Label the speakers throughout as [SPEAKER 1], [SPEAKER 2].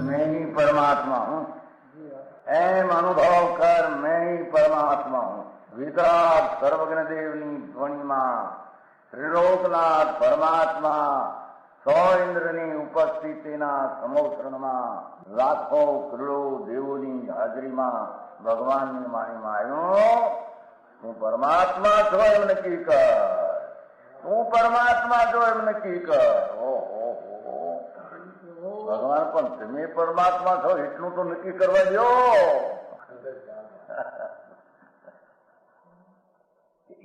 [SPEAKER 1] मैं ही परमात्मा हूँ, एम अनुभव कर मैं ही परमात्मा हूँ। वितराग सर्वज्ञ देवनी ध्वनिमा त्रिलोकनाथ परमात्मा सौ इंद्રની ઉપસ્થિતિના સમોત્સવમાં લાખો કરોડો દેવોની હાજરીમાં ભગવાનની વાણીમાં આવ્યો, તું પરમાત્મા છો એમ નક્કી કર, તું પરમાત્મા છો એમ નક્કી કર. ઓહો ભગવાન પણ તમે પરમાત્મા છો એટલું તો નક્કી કરવા દો.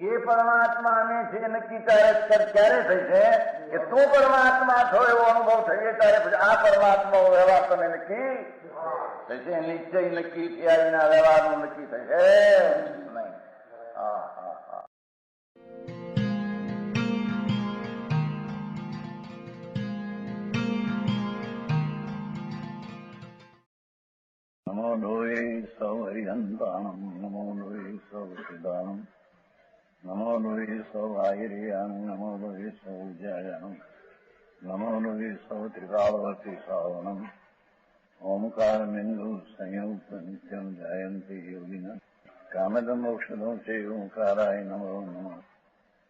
[SPEAKER 1] એ પરમાત્માને છે નક્કી ક્યારે થઈ છે કે તું પરમાત્મા છો એવો અનુભવ થઈએ ત્યારે પછી આ પરમાત્મા વ્યવહાર તને નક્કી થશે. નિશ્ચય નક્કી થયા વિના વ્યવહારનું નક્કી થશે નહીં. હા હા હા. નમો લોહે સૌ હરિહંતાણમ, નમો લોહે સૌ સિદ્ધાણમ, નમો લોહે સૌ આયર્યાણમ, નમો લોહે સૌ જયાણમ, નમો લોહે સૌ ત્રિકાળવતી શ્રાવણમ. ઓમકાર બિંદુ સંયુક્ત નિત્યમ જાયંતિ યોગિના કામદમ મોક્ષદમ છે ઓંકારાય નમો નમઃ.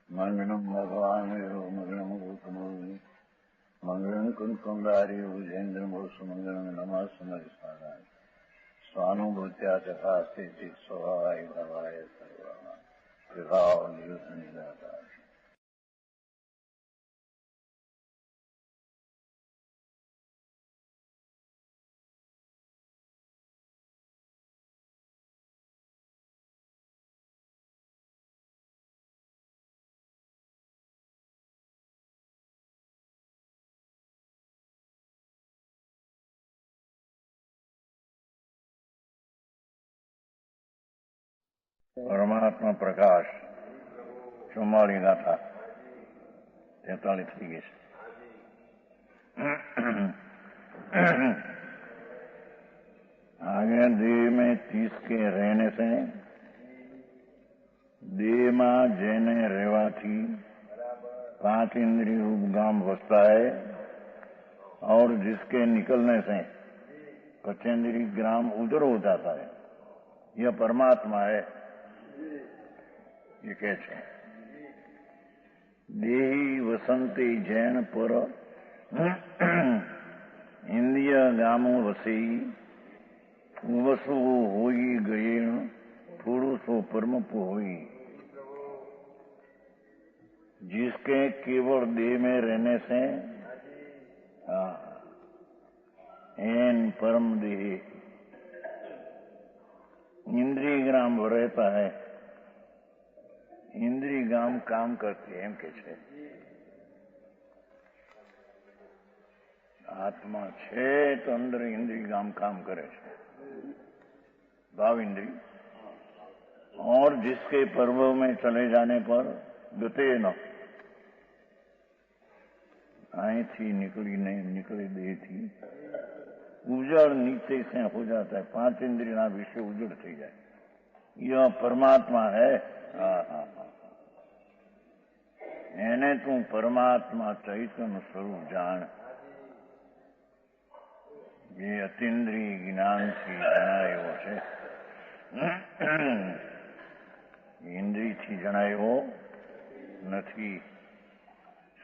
[SPEAKER 1] મંગળમ ભગવાન વિરો મંગળમ ગૌતમોર્મિ મંગળમ કુંકુંડારી ભુજેન્દ્ર મોક્ષ મંગળમ નમઃ સમરિસારાય સ્વાનુભૂત્યા ચકાસ્તે સ્વભાવાય ભવાય સર્વા વિભાવ નિયુત નિરાકાર. પરમાત્મા પ્રકાશ 44 ગાથા 43 થઈ ગઈ છે. आगे देह में 30 के रहने से देह में जैने रेवाथी 5 इंद्रिय उपगाम बसता है और जिसके निकलने से 25 ग्राम उधर हो जाता है, यह परमात्मा है. ये कैसे देही वसंती जैन पर इंद्रिय गामो वसी वसु होई गए पुरुषो परमपु होई. जिसके केवल देह में रहने से एन परम देह इंद्रिय ग्राम रहता है. इंद्रिय गाम काम करती है एम के छे. आत्मा छे तो अंदर इंद्रिय गाम काम करे छे, भाव इंद्रिय. और जिसके पर्व में चले जाने पर गते न आई थी निकली देह थी उजड़ नीचे से हो जाता है. 5 इंद्रिय ना विषय उजड़ थी जाए. यह परमात्मा है. हाँ हाँ हाँ. એને તું પરમાત્મા ચૈતન્ય સ્વરૂપ જાણ. જે અતિન્દ્રિય જ્ઞાનથી જણાયો છે, ઇન્દ્રિયથી જણાયો નથી.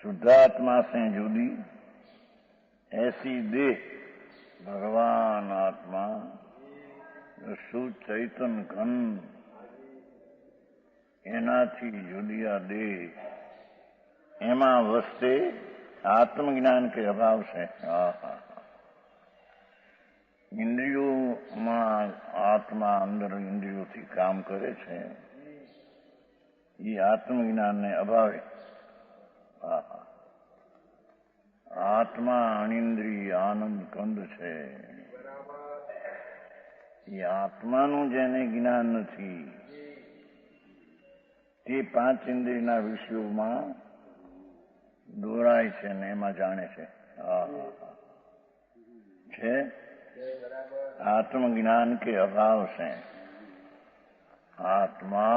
[SPEAKER 1] शुद्धात्मा से जुदी ऐसी देह भगवान आत्मा शुद्ध चैतन्य घन एनाथी जुदिया देह एमा वस्ते आत्मज्ञान के अभाव से इंद्रियों में आत्मा अंदर इंद्रियों थी काम करे छे. ये आत्मज्ञान ने अभावे आत्मा अनिंद्रिय आनंद कंद छे. ये आत्मानु जेने ज्ञान नथी ते 5 इंद्रियना विषयों દોરાય છે ને એમાં જાણે છે. છે आत्मज्ञान के अभाव से आत्मा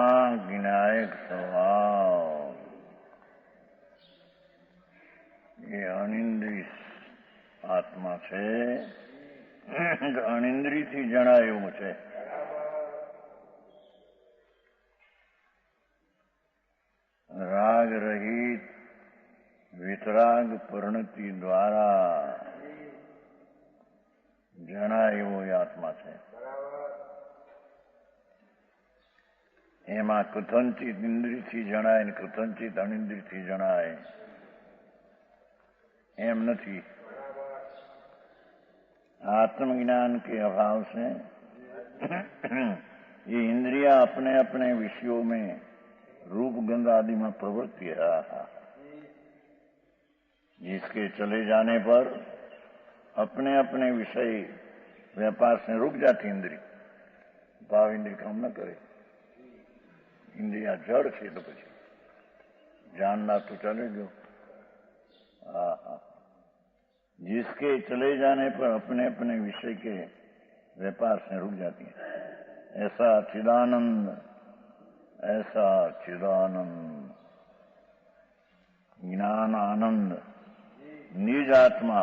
[SPEAKER 1] ज्ञायक स्वभाव ये अनिंद्रिय आत्मा છે અનિંદ્રિયથી જણાયું છે. રાગ રહિત વિતરાગ પરિણતિ દ્વારા જણાય એવો એ આત્મા છે. એમાં કથનચિત ઇન્દ્રિયથી જણાય ને કથનચિત અનિંદ્રિયથી જણાય એમ નથી. आत्मज्ञान के अभाव से ये इंद्रिया अपने अपने विषयों में रूप गंध आदि में प्रवृत्ति है. जिसके चले जाने पर अपने अपने विषय व्यापार से रुक जाती इंद्री. भाव इंद्री काम न करे. इंद्रिया जड़ છે તો પછી जानना तो चले गयो. जिसके चले जाने पर अपने अपने विषय के व्यापार से रुक जाती है. ऐसा चिदानंद ज्ञान आनंद निज आत्मा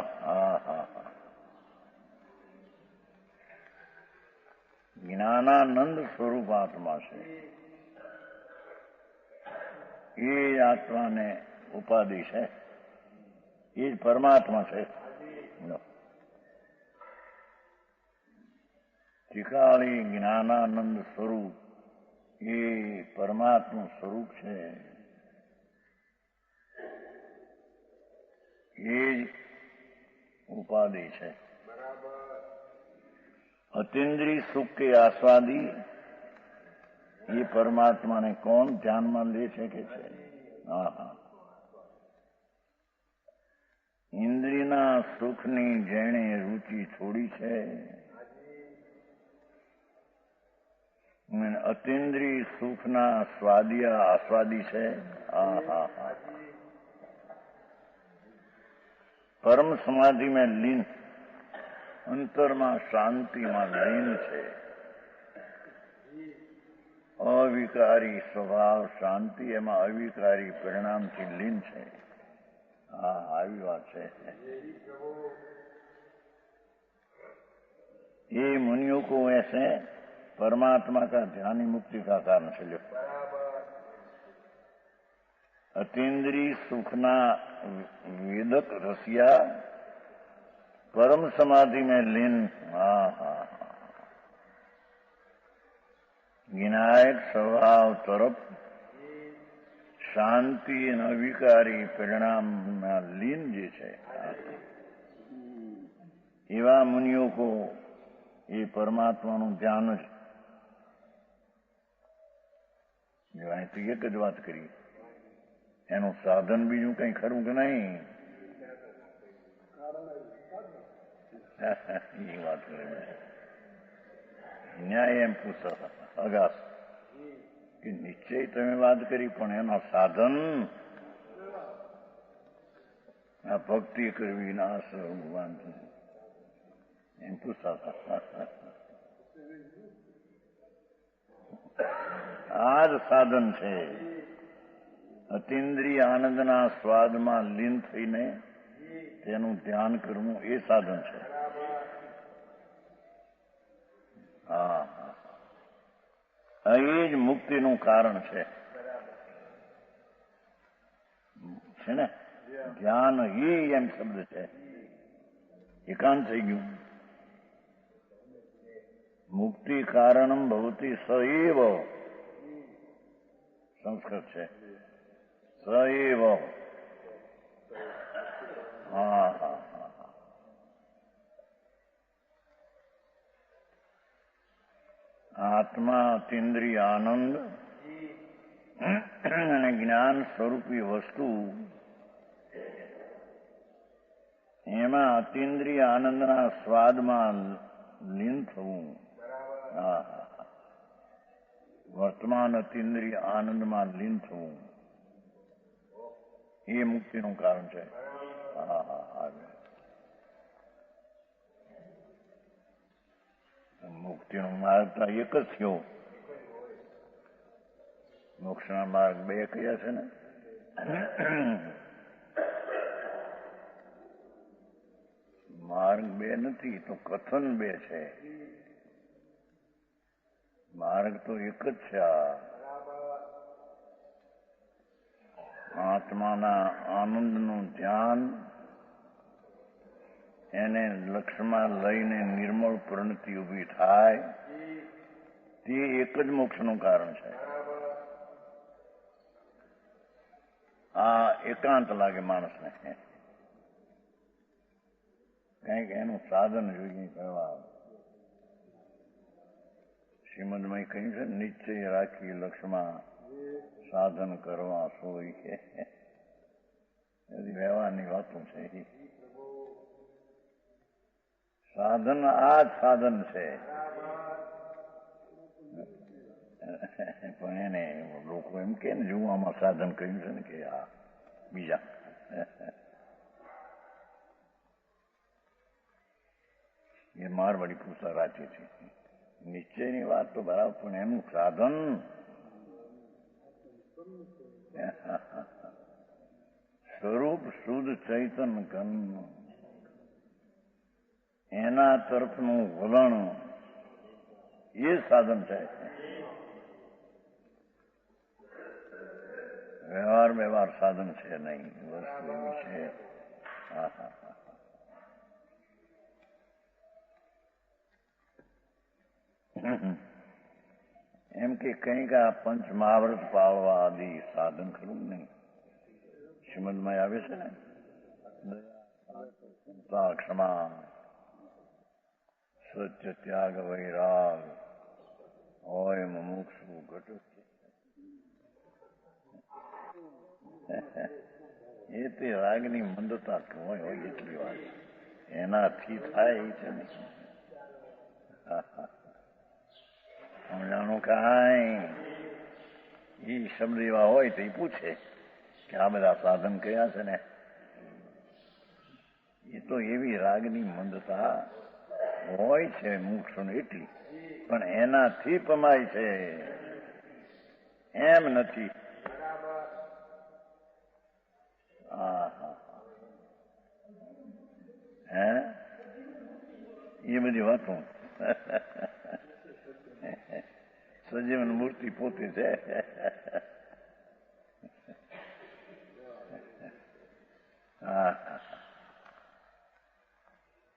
[SPEAKER 1] ज्ञानानंद स्वरूप आत्मा से ये आत्मा ने उपाधि है. ये परमात्मा છે. ત્રિકાળી જ્ઞાનાનંદ સ્વરૂપ એ પરમાત્મા સ્વરૂપ છે. એ જ ઉપાધિ છે. અતિન્દ્રિય સુખ કે આસ્વાદી એ પરમાત્માને કોણ ધ્યાનમાં લે છે કે છે? ઇન્દ્રિયના સુખની જેણે રુચિ છોડી છે અતિન્દ્રિય સુખના સ્વાદિયા આસ્વાદી છે. પરમ સમાધિ में लीन અંતરમાં શાંતિમાં લીન છે. અવિકારી સ્વભાવ શાંતિ એમાં અવિકારી પરિણામથી લીન છે. આવી વાત છે. ये मुनियों को ऐसे परमात्मा का ध्यान ही मुक्ति का कारण चलो. अतीन्द्रिय सुखना वेदक रसिया परम समाधि में लीन विनायक स्वभाव तरफ શાંતિ અને અવિકારી પરિણામના લીન જે છે એવા મુનિઓ કો એ પરમાત્માનું ધ્યાન જ. જો અહીંથી એક જ વાત કરી એનું સાધન બીજું કઈ ખરું કે નહીં એ વાત કરે. ન્યાય એમ પૂછો અગાસ કે નિશ્ચય તમે વાત કરી પણ એના સાધન આ ભક્તિ કરવી ના ભગવાન એમ પૂછતા આ જ સાધન છે. અતિન્દ્રિય આનંદના સ્વાદમાં લીન થઈને તેનું ધ્યાન કરવું એ સાધન છે. એ જ મુક્તિનું કારણ છે ને. ધ્યાન એ એમ શબ્દ છે. એકાંત થઈ ગયું. મુક્તિ કારણમ ભવતી સએવ સંસ્કૃત છે. સએવ આત્મા અતિન્દ્રિય આનંદ અને જ્ઞાન સ્વરૂપી વસ્તુ એમાં અતિન્દ્રિય આનંદના સ્વાદમાં લીન થવું. વર્તમાન અતિન્દ્રિય આનંદમાં લીન થવું એ મુક્તિનું કારણ છે. મુક્તિનો માર્ગ તો એક જ થયો. મોક્ષના માર્ગ બે કયા છે ને? માર્ગ બે નથી તો કથન બે છે. માર્ગ તો એક જ છે. આત્માના આનંદનું ધ્યાન એને લક્ષ્યમાં લઈને નિર્મળ પ્રણતિ ઉભી થાય તે એક જ મોક્ષનું કારણ છે. આ એકાંત લાગે માણસને, કંઈક એનું સાધન જોઈએ કરવા. શ્રીમદમાં કહ્યું છે નિશ્ચય રાખી લક્ષ્યમાં સાધન કરવા સોય છે. બધી વ્યવહારની વાતો છે. સાધન આ જ સાધન છે. પણ એને લોકો એમ કે ને જોવામાં સાધન કહ્યું છે ને કે આ બીજા એ મારવાડી પૂછતા રાખે છે. નિશ્ચયની વાત તો બરાબર, પણ એનું સાધન સ્વરૂપ શુદ્ધ ચૈતન ઘન એના તરફનું વલણ એ સાધન છે. વ્યવહાર સાધન છે નહીં. વસ્તુ એવી છે. એમ કે કંઈક આ પંચ મહાવ્રત પાળવા આદિ સાધન ખરું નહીં. શ્રીમદમાં આવે છે ને ક્ષમા સત્ય ત્યાગ વૈરાગ હોય મુમુક્ષુ ઘટ એ તે રાગની મંદતા હોય એટલી વાત એનાથી થાય એ છે ને. સમજાણું કાંઈ એ શબ્દ એવા હોય તો એ પૂછે કે આ બધા સાધન કયા છે ને? એ તો એવી રાગની મંદતા હોય છે મોક્ષ એટલી, પણ એનાથી પમાય છે એમ નથી. હે એ બધી વાતો સજીવન મૂર્તિ પોતે છે.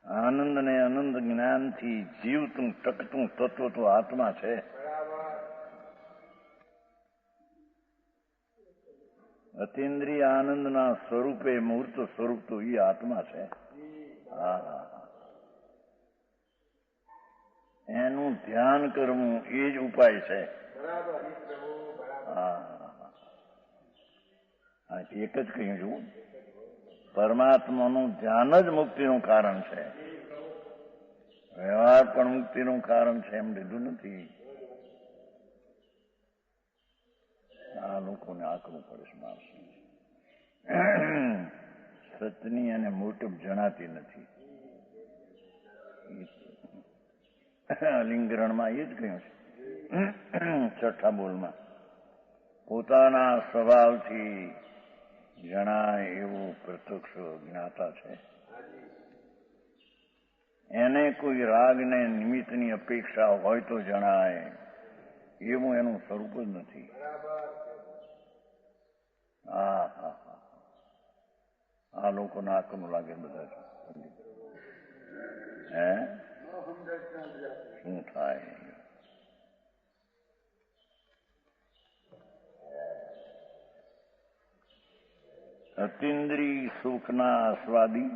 [SPEAKER 1] આનંદ ને અનંત જ્ઞાનથી જીવતું ટકતું તત્વ તો આત્મા છે. અતિન્દ્રિય આનંદના સ્વરૂપે મૂર્ત સ્વરૂપ તો એ આત્મા છે. એનું ધ્યાન કરવું એ જ ઉપાય છે. એક જ કહ્યું છું, પરમાત્માનું ધ્યાન જ મુક્તિનું કારણ છે. વ્યવહાર પણ મુક્તિનું કારણ છે એમ લીધું નથી. આ લોકોને આકરું પડે છે માણસ. સતની અને મોટપ જણાતી નથી. લિંગરણમાં એ જ કહ્યું છે છઠ્ઠા બોલમાં, પોતાના સ્વભાવથી જણાય એવું પ્રત્યક્ષ જ્ઞાતા છે. એને કોઈ રાગને નિમિત્તની અપેક્ષા હોય તો જણાય એવું એનું સ્વરૂપ જ નથી. આ લોકોને આકરું લાગે બધા. હે શું થાય? અતિન્દ્રિય સુખના આસ્વાદી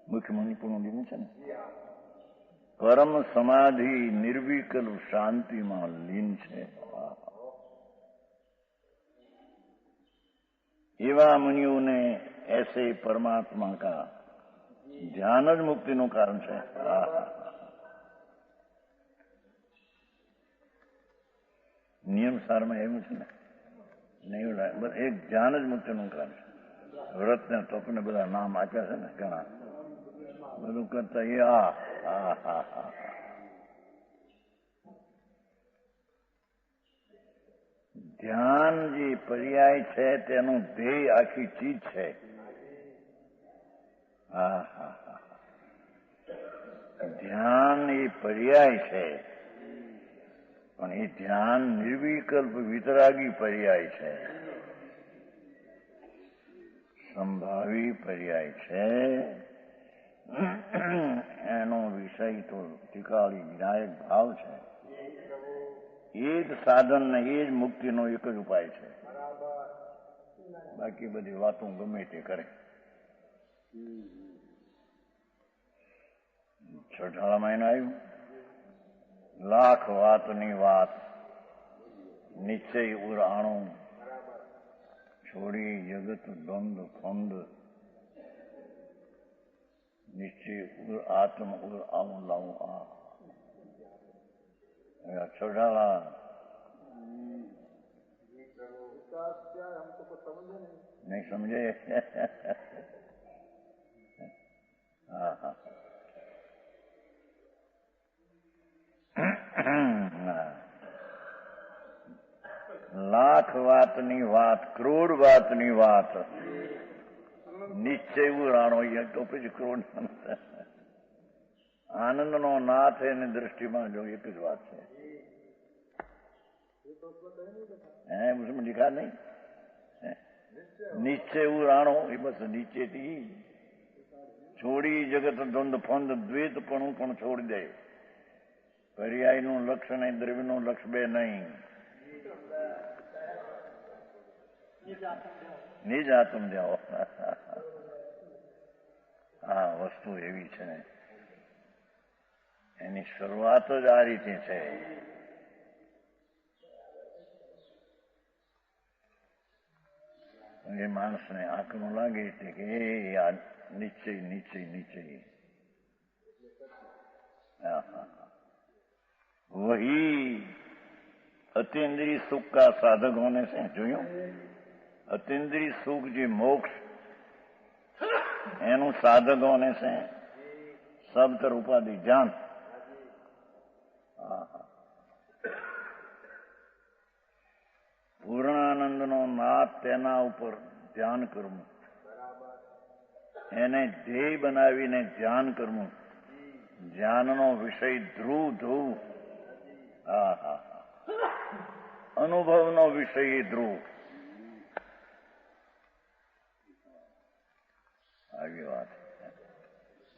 [SPEAKER 1] મુખ્યમંત્રી પૂર્ણ લીધું છે ને. પરમ સમાધિ નિર્વિકલ શાંતિમાં લીન છે. એવા मुनियों ऐसे परमात्मा का ધ્યાન જ મુક્તિનું કારણ છે. નિયમ સારમાં એવું છે ને, નહીં એક ધ્યાન જ મુક્તિનું કારણ છે. વ્રત ને તપને બધા નામ આપ્યા છે ને ઘણા, બધું કરતા એ ધ્યાન જે પર્યાય છે તેનું ધ્યેય આખી ચીજ છે. હા હા હા, ધ્યાન એ પર્યાય છે, પણ એ ધ્યાન નિર્વિકલ્પ વિતરાગી પર્યાય છે, સંભાવી પર્યાય છે. એનો વિષય તો ટીકાળી વિનાયક ભાવ છે. એ જ સાધન ને એ જ મુક્તિનો એક જ ઉપાય છે. બાકી બધી વાતો ગમે તે કરે. છઠ્ઠામાં એને આવ્યું, લાખ વાતની વાત નિશ્ચય ઉરાણું, છોડી જગત દ્વંદ ફંદ, નિશ્ચય ઉર આત્મ ઉર આવું લાવું આ. છોડાલા નહીં સમજે. હા હા, લાખ વાતની વાત, કરોડ વાતની વાત, નિશ્ચય રાણો તો પછી ક્રોધ. આનંદનો નાથ એની દ્રષ્ટિમાં જો એક જ વાત છે. उसमें लिखा नहीं, निश्चय राणो એ બસ નીચેથી છોડી જગત દ્વંદ ફંદ દ્વૈતપણું પણ છોડી દે. પર્યાયનું લક્ષ્ય નહીં, દ્રવ્યનું લક્ષ્ય બે નહીં. નિજ આત્મ જાઓ. હા, વસ્તુ એવી છે ને, એની શરૂઆત જ આ રીતે છે. એ માણસને આંકનું લાગે છે કે આ નિશ્ચય નિશ્ચય નિશ્ચય. વહી અતિન્દ્રિય સુખ કા સાધકોને છે જોયું. અતિન્દ્રિય સુખ જે મોક્ષ એનું સાધકોને છે સબતર ઉપાધિ જાન. પૂર્ણાનંદનો નાદ તેના ઉપર ધ્યાન કરવું, એને ધ્યેય બનાવીને ધ્યાન કરવું, ધ્યાનનો વિષય ધ્રુવ ધ્રુવ. હા હા, અનુભવનો વિષય ધ્રુવ. આવી વાત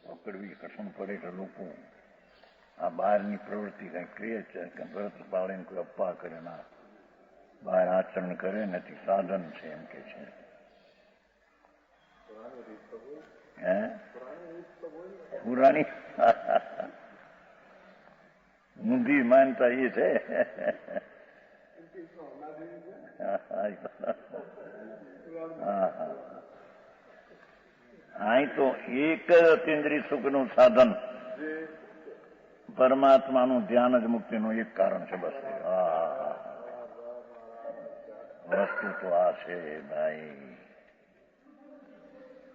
[SPEAKER 1] પકડવી કઠણ પડે કે લોકો આ બહારની પ્રવૃત્તિ કઈ ક્રિય છે કે વ્રત પાળીને કોઈ અપ્પા કરે ના, બહાર આચરણ કરે નથી, સાધન છે એમ કે છે. હે પુરાણી ઊંધી માનતા એ છે. અહીં તો એક જ અતિન્દ્રિય સુખનું સાધન પરમાત્માનું ધ્યાન જ મુક્તિનું એક કારણ છે. બસ વસ્તુ તો આ છે ભાઈ.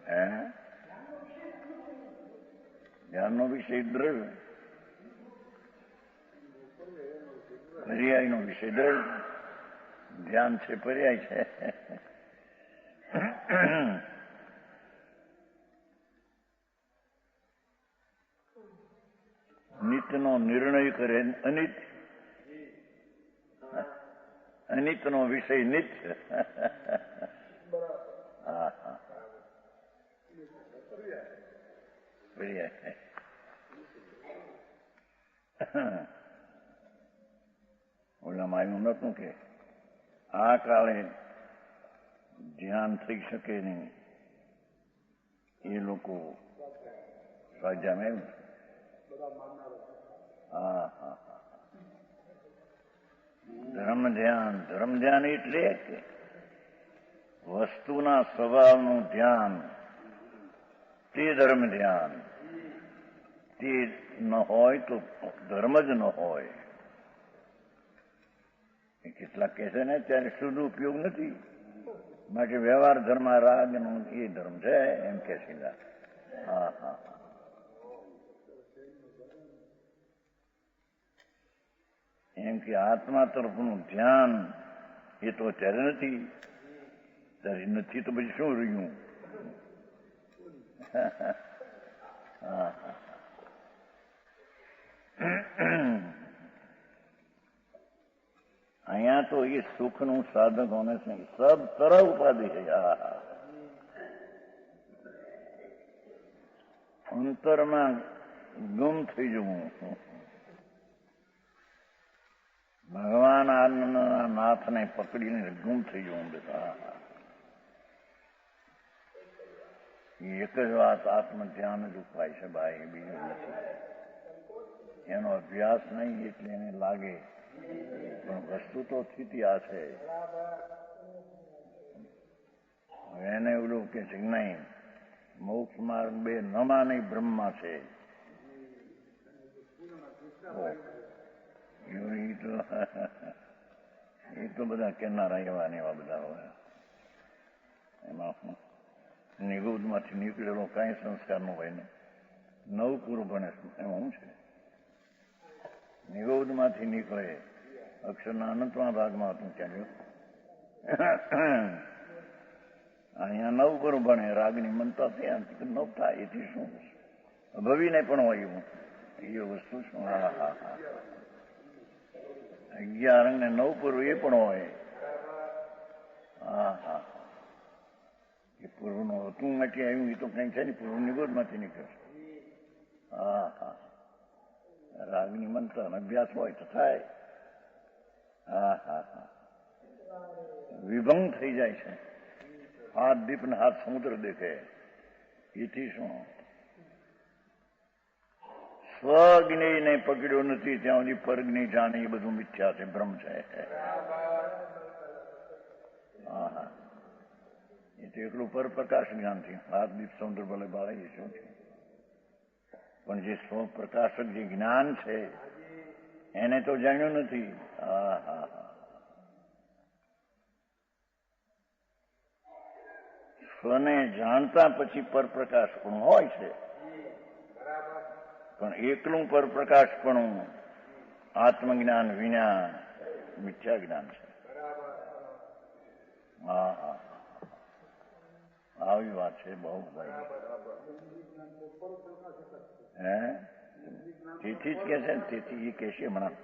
[SPEAKER 1] હે ધ્યાનનો વિષય દ્રવ્ય, પર્યાયનો વિષય દ્રવ્ય, ધ્યાન છે પર્યાય છે. નિત્યનો નિર્ણય કરે અનિત, અનિતનો વિષય નિત્ય. હા હા, પર્યાય. ઓલામાં આવ્યું નતું કે આ કાળે ધ્યાન થઈ શકે નહીં, એ લોકો સ્વાધ્યાયમાં આવ્યું. હા હા, ધર્મ ધ્યાન. ધર્મ ધ્યાન એટલે કે વસ્તુના સ્વભાવનું ધ્યાન, તે ધર્મ ધ્યાન. તે ન હોય તો ધર્મ જ ન હોય. કેટલાક કહે છે ને ત્યારે શુદ્ધ ઉપયોગ નથી, માટે વ્યવહાર ધર્મ રાગનો એ ધર્મ છે એમ કે છે. હા હા, એમ કે આત્મા તરફનું ધ્યાન એ તો અત્યારે નથી. ત્યારે નથી તો પછી શું રહ્યું? અહીંયા તો એ સુખનું સાધક હોને છે, સબ તરફ ઉપાધિ છે. અંતરમાં ગુમ થઈ જવું. ભગવાન આનંદના નાથને પકડીને ગુમ થઈ જવું. બેટા એક જ વાત, આત્મ ધ્યાન જ ઉપાય છે ભાઈ, બીજું નથી. એનો અભ્યાસ નહીં એટલે એને લાગે, પણ વસ્તુ તો સ્થિતિ આ છે. એને એવું કે છે નહીં, મોક્ષ માર્ગ બે નમા નહીં બ્રહ્મા છે. એ તો બધા કેનારા એવા ને એવા બધા હોય. એમાં નિગુદમાંથી નીકળેલો કાંઈ સંસ્કાર નો હોય ને, નવ પૂરું ભણે એમાં શું છે? નિગુદમાંથી નીકળે અક્ષરના અનંતમાં ભાગમાં હતું ક્યાં? અહીંયા નવ પૂરું ભણે, રાગની મનતા ત્યાં નવ થાય એથી શું ભવીને પણ હોય એવું એ વસ્તુ શું? હા હા હા, 11 અંગ ને 9 પૂર્વ એ પણ હોય. હા હા, એ પૂર્વનું હતું માંથી આવ્યું એ તો કઈ છે ને, પૂર્વ નિગોદમાંથી નીકળશે. હા હા, રાગની મંત્ર અભ્યાસ હોય તો થાય. હા હા હા, વિભંગ થઈ જાય છે. હાથ દીપ ને હાથ સમુદ્ર દેખે એથી શું? સ્વજ્ઞેયને પકડ્યો નથી ત્યાં સુધી પરજ્ઞેય જાણે એ બધું મિથ્યા છે, ભ્રમ છે. હા હા, એ તો એટલું પરપ્રકાશ જ્ઞાનથી હાથ દીપ સમુદ્ર ભલે બાળે એ શું છે? પણ જે સ્વપ્રકાશક જે જ્ઞાન છે એને તો જાણ્યું નથી. હા હા હા, સ્વને જાણતા પછી પરપ્રકાશ પણ હોય છે, પણ એકલું પરપ્રકાશ પણ આત્મજ્ઞાન વિના મિથ્યા જ્ઞાન છે. હા હા, આવી વાત છે બહુ ભાઈ. હે તેથી જ કે છે ને, તેથી એ કહેશે હમણાં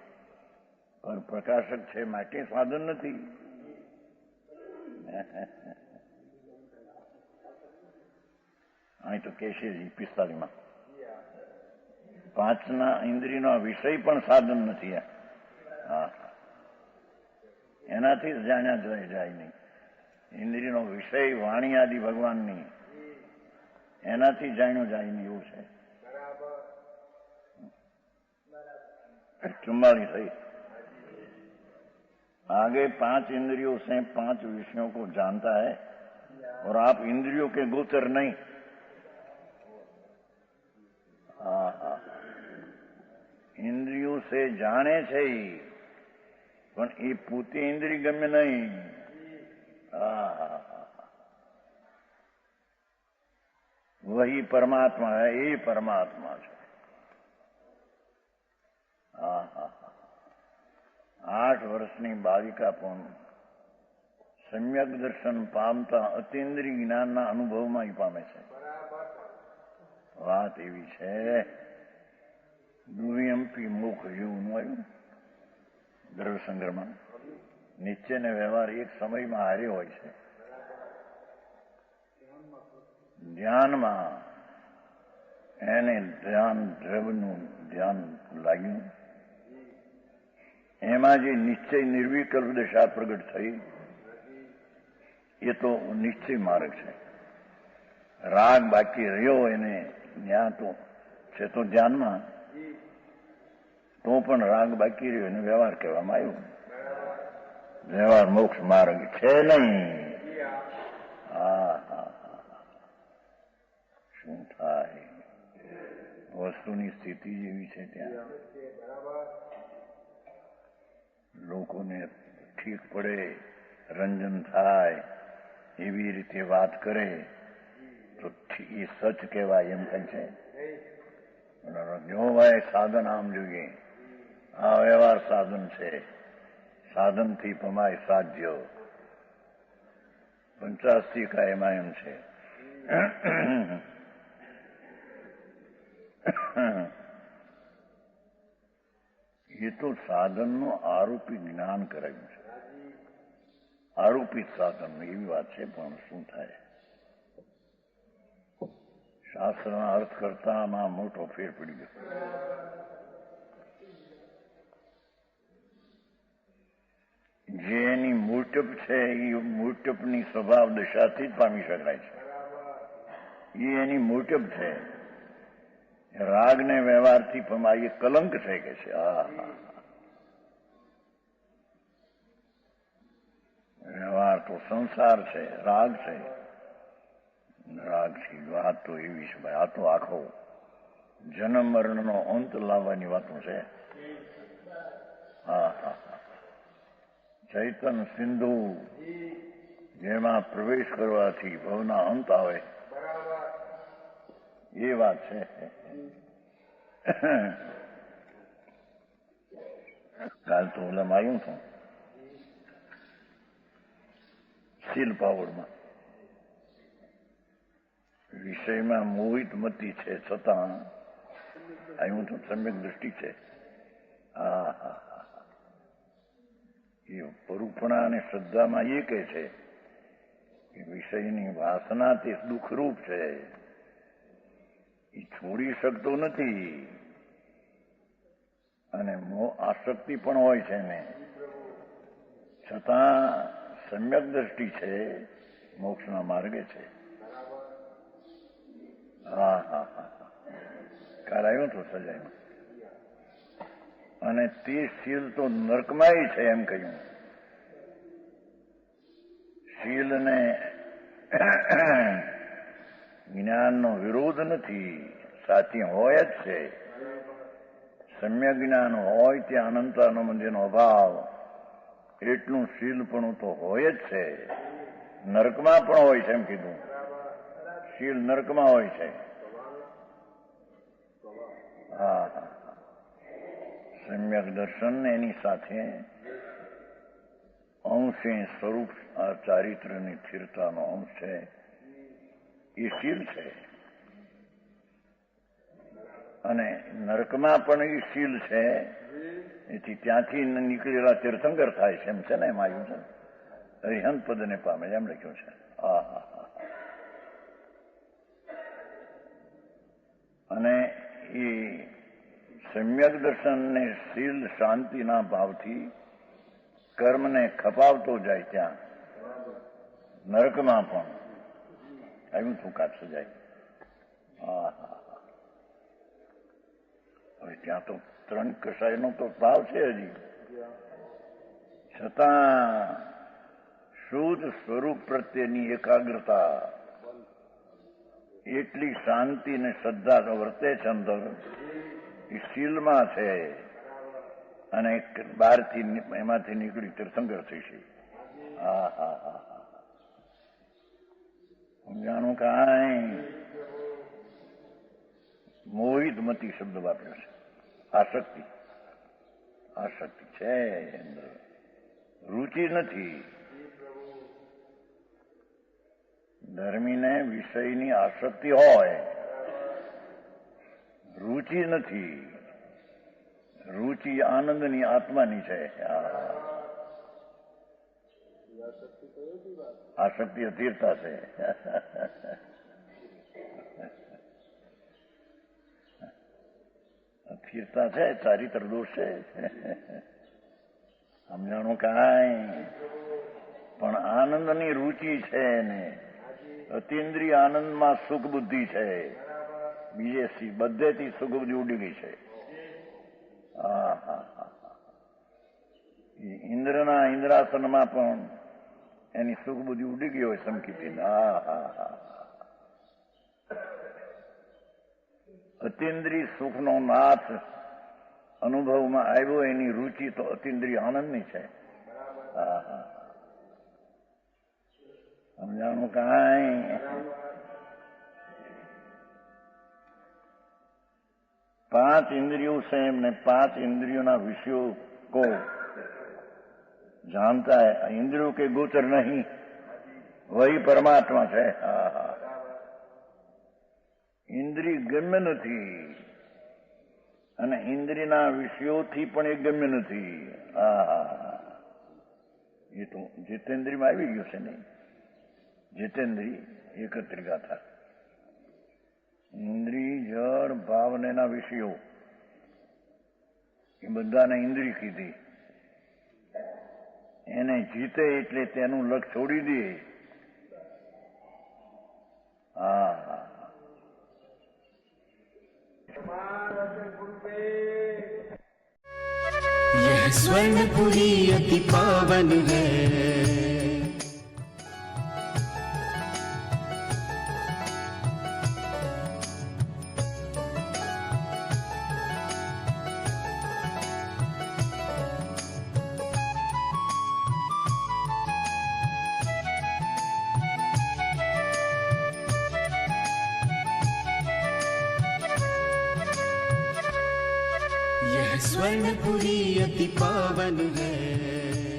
[SPEAKER 1] પરપ્રકાશક છે માટે સાધન નથી. અહીં તો કહેશે 45માં 5 ઇન્દ્રિયનો વિષય પણ સાધન નથી. હા, એનાથી જ જાણ્યા જાય નહીં. ઇન્દ્રિયનો વિષય વાણી આદિ ભગવાનની, એનાથી જાણ્યું જાય નહીં એવું છે. 44 થઈ. आगे 5 इंद्रियों से 5 विषयों को जानता है और आप इंद्रियों के गोचर नहीं. हाँ हाँ, इंद्रियों से जाने છે પણ એ પોતે ઇન્દ્રિય ગમે નહીં. હા હા, વહી પરમાત્મા હૈ, એ પરમાત્મા છે. હા હા, 8 વર્ષની બાલિકા પણ સમ્યક દર્શન પામતા અતિન્દ્રિય જ્ઞાનના અનુભવમાં પામે છે. વાત એવી છે. દુર્યંપી મુખ જેવું આવ્યું દ્રવ્ય સંગ્રહમાં. નિશ્ચય ને વ્યવહાર એક સમયમાં હારે હોય છે. ધ્યાનમાં એને દ્રવ્યનું ધ્યાન લાગ્યું, એમાં જે નિશ્ચય નિર્વિકલ્પ દશા પ્રગટ થઈ એ તો નિશ્ચય માર્ગ છે. રાગ બાકી રહ્યો એને જ્ઞાન તો છે, તો ધ્યાનમાં તો પણ રાગ બાકી રહ્યો એને વ્યવહાર કહેવામાં આવ્યો. વ્યવહાર મોક્ષ માર્ગ છે નહીં. હા હા, શું થાય? વસ્તુની સ્થિતિ જેવી છે ત્યાં લોકોને ઠીક પડે, રંજન થાય એવી રીતે વાત કરે તો એ સચ કહેવાય એમ કહે છે. જો ભાઈ સાધન આમ જોઈએ, આ વ્યવહાર સાધન છે, સાધનથી પમાય સાધ્ય 85 કાયમાં એમ છે. એ તો સાધનનું આરોપી જ્ઞાન કરાયું છે. આરોપિત સાધનનું એવી વાત છે. પણ શું થાય, શાસ્ત્રના અર્થ કરતામાં મોટો ફેર પડી ગયો. જે એની મૂર્તપ છે એ મૂર્તપની સ્વભાવ દશાથી જ પામી શકાય છે. એ એની મૂર્તપ છે. રાગ ને વ્યવહારથી પમાય એ કલંક છે કે છે. વ્યવહાર તો સંસાર છે, રાગ છે. રાગ છે વાત તો એવી છે ભાઈ, આ તો આખો જન્મ મરણનો અંત લાવવાની વાતો છે. ચૈતન સિંધુ જેમાં પ્રવેશ કરવાથી ભવના અંત આવે એ વાત છે. કાલ તો ઓલામાં આવ્યું છું શીલ પાવડમાં, વિષયમાં મોહિત મતી છે છતાં આવ્યું તો સમ્યક દ્રષ્ટિ છે. એ પરુપણા અને શ્રદ્ધામાં એ કહે છે કે વિષયની વાસના તે દુઃખરૂપ છે, એ છોડી શકતો નથી. અને આસક્તિ પણ હોય છે ને, છતાં સમ્યક દ્રષ્ટિ છે, મોક્ષના માર્ગે છે. કાલ આવ્યું તો સજાયમાં. અને તે શીલ તો નર્કમાંય છે એમ કહ્યું. શીલને જ્ઞાનનો વિરોધ નથી, સાચી હોય જ છે. સમ્યક જ્ઞાન હોય ત્યાં અનંતાનુબંધીનો અભાવ, એટલું શીલપણું તો હોય જ છે. નરકમાં પણ હોય છે એમ કીધું. શીલ નરકમાં હોય છે. સમ્યક દર્શન એની સાથે અંશે સ્વરૂપ ચારિત્ર્યની સ્થિરતાનો અંશ છે, એ શીલ છે. અને નરકમાં પણ એ શીલ છે. એથી ત્યાંથી નીકળેલા તીર્થંકર થાય છે એમ છે ને, એમ આવ્યું છે. અરિહંત પદને પામે એમ લખ્યું છે. અને એ સમ્યક દર્શનને શીલ શાંતિના ભાવથી કર્મને ખપાવતો જાય ત્યાં નરકમાં પણ આવ્યું તું કાપ સજાય. હવે ત્યાં તો 3 કસાયનો તો ભાવ છે હજી, છતાં શુદ્ધ સ્વરૂપ પ્રત્યેની એકાગ્રતા, એટલી શાંતિ ને શ્રદ્ધા વર્તે છે અંદર, એ શીલમાં છે. અને બહારથી એમાંથી નીકળી તીર્થંકર થઈ છે. જાણું કાંઈ મોહિત મતી શબ્દ વાપર્યો છે. આસક્તિ, આસક્તિ છે અંદર, રુચિ નથી. ધર્મીને વિષયની આસક્તિ હોય, રુચિ નથી. રુચિ આનંદની આત્માની છે. આસક્તિ અધીરતા છે. અસ્થિરતા છે, ચારિત્ર દોષ છે. સમજાણું કાંઈ, પણ આનંદની રુચિ છે ને, અતિન્દ્રિય આનંદમાં સુખ બુદ્ધિ છે. બીજે બધેથી સુખ બુદ્ધિ ઉડી ગઈ છે. ઇન્દ્રના ઇન્દ્રાસનમાં પણ એની સુખ બુદ્ધિ ઉડી ગઈ હોય સમકીતી. અતિન્દ્રિય સુખનો નાથ અનુભવમાં આવ્યો, એની રુચિ તો અતિન્દ્રિય આનંદની છે. સમજાણું કાંઈ. 5 ઇન્દ્રિયો છે એમને, 5 ઇન્દ્રિયોના વિષયો કહો जानता है इंद्रियों के गोचर नहीं, वही परमात्मा है। हाँ हाँ, ઇન્દ્રિય ગમ્ય નથી અને ઇન્દ્રિયના વિષયોથી પણ એ ગમ્ય નથી. હા, એ તો જીતેન્દ્રિયમાં આવી ગયું છે ને. જીતેન્દ્રિય એકત્રિકા था. ઇન્દ્રિય જળ ભાવ ને એના વિષયો એ બધાને ઇન્દ્રિય કીધી. એને જીતે એટલે તેનું લક્ષ છોડી દે. હા હા,
[SPEAKER 2] यह स्वर्णपुरी अति पावन है, यह स्वर्णपुरी अति पावन है।